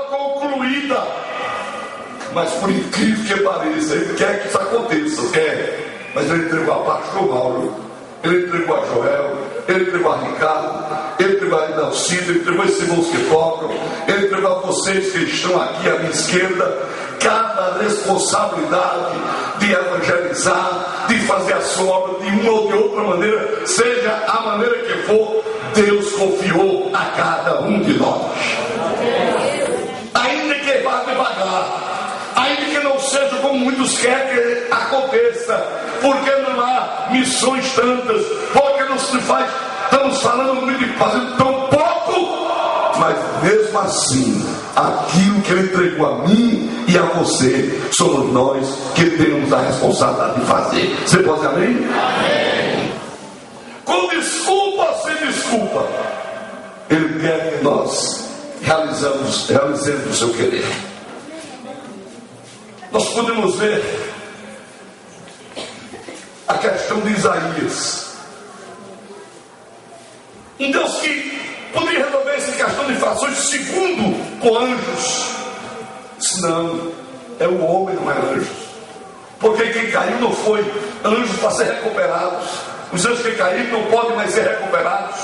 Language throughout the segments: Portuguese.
concluída. Mas por incrível que pareça, ele quer que isso aconteça, quer. Mas ele entregou a pastor Mauro, ele entregou a Joel, ele entregou a Ricardo, ele entregou a Inalcida, ele entregou esses irmãos que tocam, ele entregou a vocês que estão aqui à minha esquerda, cada responsabilidade de evangelizar, de fazer a sua obra de uma ou de outra maneira, seja a maneira que for, Deus confiou a cada um de nós. Ainda que vá devagar, ainda que não seja como muitos querem que aconteça, porque não há missões tantas, porque não se faz, estamos falando muito de fazendo tão pouco, mas mesmo assim, aquilo que ele entregou a mim e a você, somos nós que temos a responsabilidade de fazer. Você pode dizer amém? Amém. Com desculpa ou sem desculpa, ele quer que nós realizemos o seu querer. Nós podemos ver a questão de Isaías, um Deus que poderia resolver essa questão de frações segundo com anjos. Não, é o homem, não é anjos, porque quem caiu não foi anjos para ser recuperados. Os anjos que caíram não podem mais ser recuperados,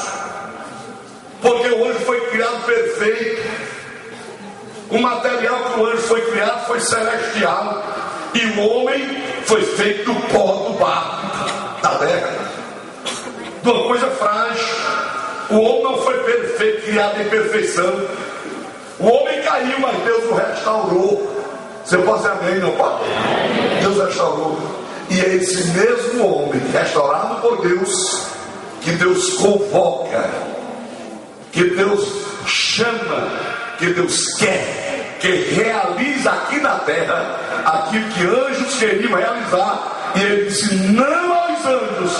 porque o anjo foi criado perfeito. O material que o anjo foi criado foi celestial, e o homem foi feito do pó do barro da terra, de uma coisa frágil. O homem não foi perfeito, criado em perfeição. O homem caiu, mas Deus o restaurou. Você pode dizer amém, não pode? Deus restaurou. E é esse mesmo homem, restaurado por Deus, que Deus convoca, que Deus chama, que Deus quer, que realiza aqui na terra aquilo que anjos queriam realizar. E ele disse não aos anjos,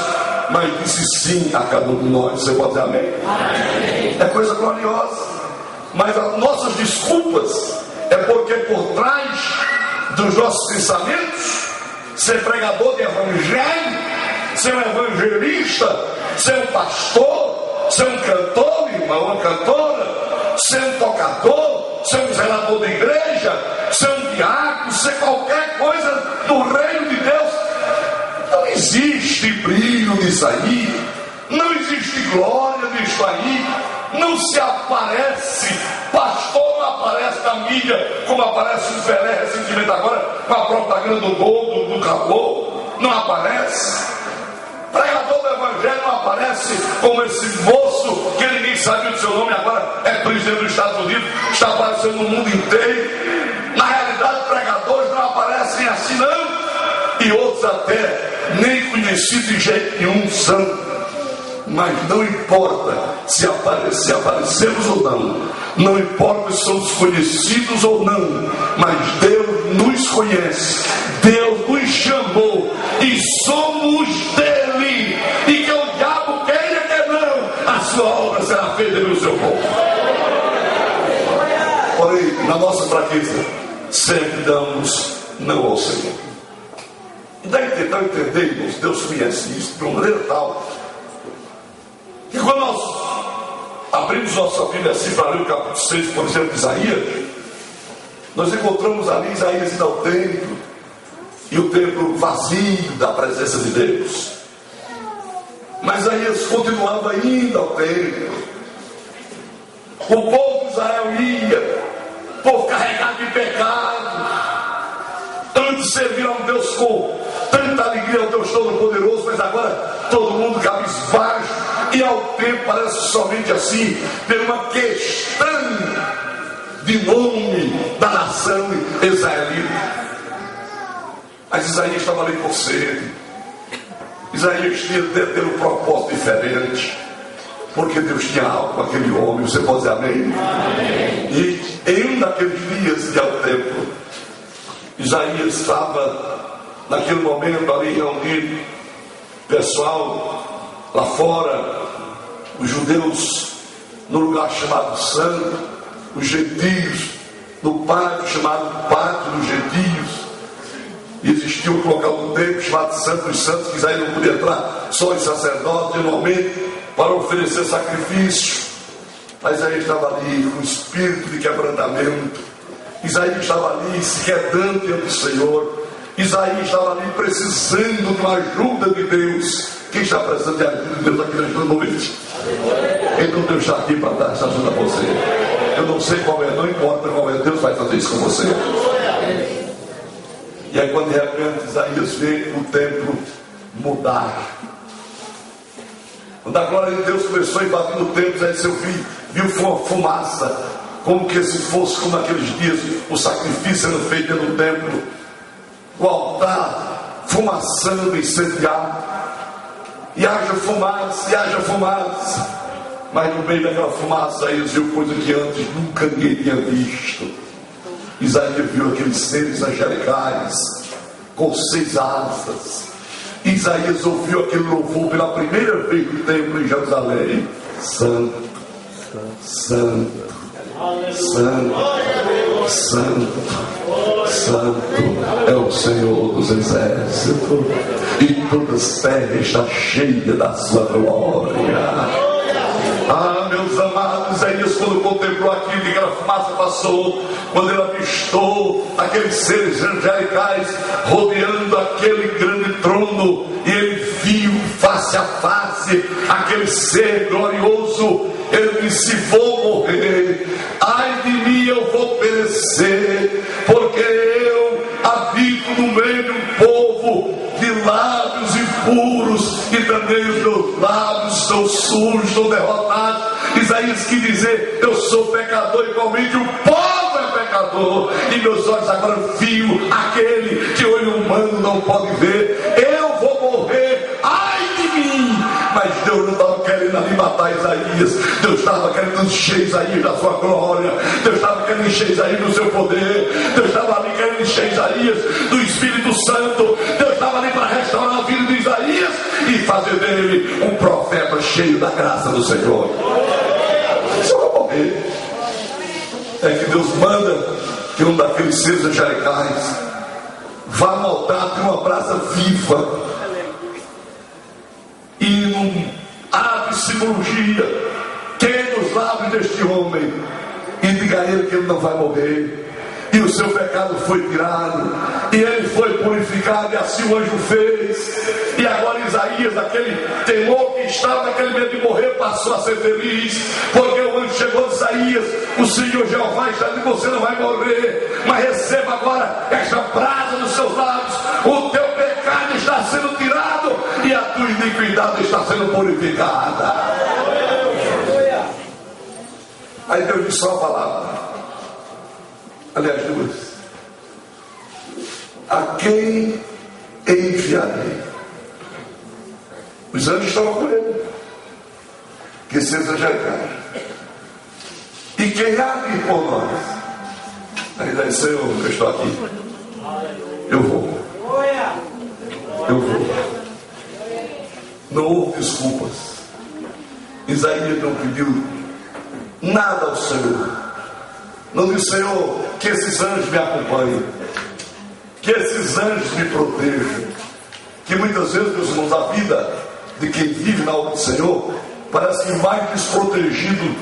mas disse sim a cada um de nós. Você pode dizer amém? Amém. É coisa gloriosa. Mas as nossas desculpas é porque por trás dos nossos pensamentos, ser pregador de evangelho, ser um evangelista, ser um pastor, ser um cantor, irmão, uma cantora, ser um tocador, ser um zelador da igreja, ser um diácono, ser qualquer coisa do reino de Deus, não existe brilho nisso aí, não existe glória nisso aí, não se aparece, pastor não aparece na mídia como aparece o Pelé recentemente agora com a propaganda do gol do caboclo, não aparece. Pregador do evangelho não aparece como esse moço que ninguém sabia do seu nome, agora é presidente dos Estados Unidos, está aparecendo no mundo inteiro. Na realidade, pregadores não aparecem assim não, e outros até nem conhecidos de jeito nenhum são. Mas não importa se aparecemos ou não importa se somos conhecidos ou não, mas Deus nos conhece, Deus nos chamou e somos dele, e que o diabo queira que não, a sua obra será feita no seu povo. Porém, na nossa fraqueza, sempre damos não ao Senhor. E daí tentar entender, irmãos, Deus conhece isso de uma maneira tal que quando nós abrimos nossa Bíblia assim para ler o capítulo 6, por exemplo, de Isaías, nós encontramos ali Isaías indo ao templo, e o templo vazio da presença de Deus. Mas Isaías continuava indo ao templo, o povo de Israel ia, povo carregado de pecado, antes servir a um Deus com tanta alegria, ao Deus Todo-Poderoso, mas agora todo mundo cabisbaixo, e ao tempo parece somente assim, ter uma questão de nome da nação israelita. Mas Isaías estava ali por sede. Isaías tinha de ter um propósito diferente, porque Deus tinha algo com aquele homem. Você pode dizer amém? Amém. E em um daqueles dias de ao templo, Isaías estava naquele momento ali reunido, pessoal lá fora, os judeus no lugar chamado Santo, os gentios no pátio chamado Pátio dos Gentios. E existia um local do templo chamado Santo dos Santos, que Isaías não podia entrar, só os sacerdotes anualmente, para oferecer sacrifício. Mas aí estava ali com espírito de quebrantamento, Isaías estava ali se quedando diante do Senhor. Isaías estava ali precisando de uma ajuda de Deus. Quem está precisando de ajuda de Deus aqui nesta noite? Então Deus está aqui para dar essa ajuda a você. Eu não sei qual é, não importa qual é, Deus vai fazer isso com você. E aí quando de repente Isaías vê o templo mudar, quando a glória de Deus começou a invadir o templo, Isaías viu uma fumaça, como que se fosse como naqueles dias o sacrifício sendo feito no templo, o altar fumaçando, incendiado, e haja fumaça, mas no meio daquela fumaça Isaías viu coisa que antes nunca ninguém tinha visto. Isaías viu aqueles seres angelicais com 6 asas. Isaías ouviu aquele louvor pela primeira vez no templo em Jerusalém: Santo, Santo, Santo, Santo, Santo é o Senhor dos exércitos, e toda a terra está cheia da sua glória. Ah, meus amados, Isaías, quando contemplou aquilo, que aquela fumaça passou, quando ele avistou aqueles seres angelicais rodeando aquele grande trono, e ele viu face a face aquele ser glorioso, ele disse: vou morrer, ai de mim, eu vou perecer, porque eu habito no meio de um povo de lábios impuros, e também os meus lábios estão sujos, estão derrotados. Isaías quis dizer: eu sou pecador igualmente, o povo é pecador, e meus olhos agora viam aquele que o olho humano não pode ver. Eu vou morrer, ai de mim. Mas Deus não estava querendo ali matar Isaías. Deus estava querendo encher Isaías da sua glória. Deus estava querendo encher Isaías do seu poder. Deus estava ali querendo encher Isaías do Espírito Santo. Deus estava ali para restaurar a vida de Isaías e fazer dele um profeta cheio da graça do Senhor. Isso vai morrer. É que Deus manda que um daqueles seres angelicais vá no altar de uma brasa viva e num ato de simbologia queime os lábios deste homem e diga a ele que ele não vai morrer, e o seu pecado foi tirado, e ele foi purificado, e assim o anjo fez. E agora Isaías, aquele temor que estava, naquele medo de morrer, passou a ser feliz, porque o anjo chegou a Isaías: o Senhor Jeová está dizendo: você não vai morrer, mas receba agora esta brasa dos seus lábios, o teu pecado está sendo tirado e a tua iniquidade está sendo purificada. Aí Deus disse uma palavra, aliás duas: a quem enviarei? Os anjos estavam com ele, que seres angelicais. E quem há de ir por nós? Aí daí: Senhor, eu estou aqui, eu vou. Não houve desculpas. Isaías não pediu nada ao Senhor. Não disse: Senhor, que esses anjos me acompanhem, que esses anjos me protejam. Que muitas vezes, meus irmãos, a vida de quem vive na obra do Senhor parece que mais desprotegido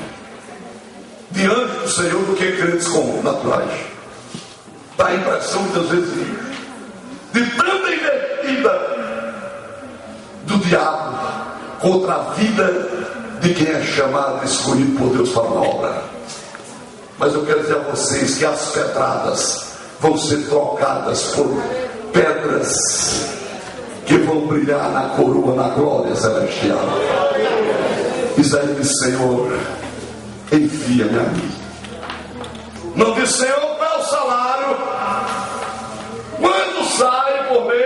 de anjos do Senhor do que crentes comuns, naturais. Dá a impressão muitas vezes de tanta investida do diabo contra a vida de quem é chamado e escolhido por Deus para a obra. Mas eu quero dizer a vocês que as pedradas vão ser trocadas por pedras que vão brilhar na coroa, na glória celestial. Isaías disse: Senhor, envia-me a mim. Não disse: Senhor, qual é o salário? Quando sai por mês?